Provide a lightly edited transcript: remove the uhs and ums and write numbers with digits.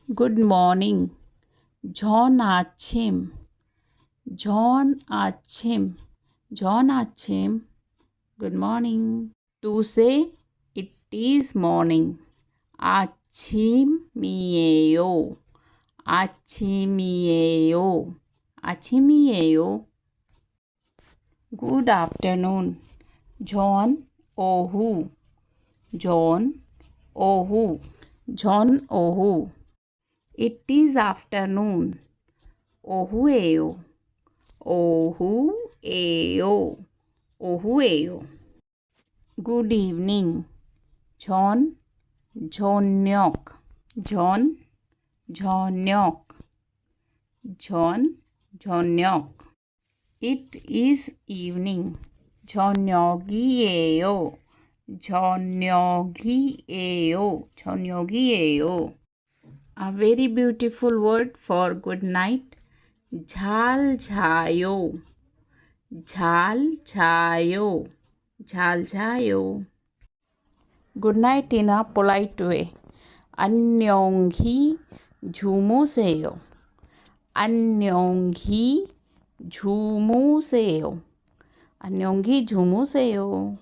Good morning. 좋은 아침. 좋은 아침. 좋은 아침. Good morning. To say it is morning. 아침이에요. 아침이에요. 아침이에요. Good afternoon. 좋은 오후. 좋은 오후. 좋은 오후. It is afternoon. 오후에요. 오후에요. 오후에요. Good evening. 저녁. 저녁. 저녁. It is evening. 저녁이에요. 저녁이에요. A very beautiful word for good night. 잘 자요. Good night in a polite way. 안녕히 주무세요. 안녕히 주무세요.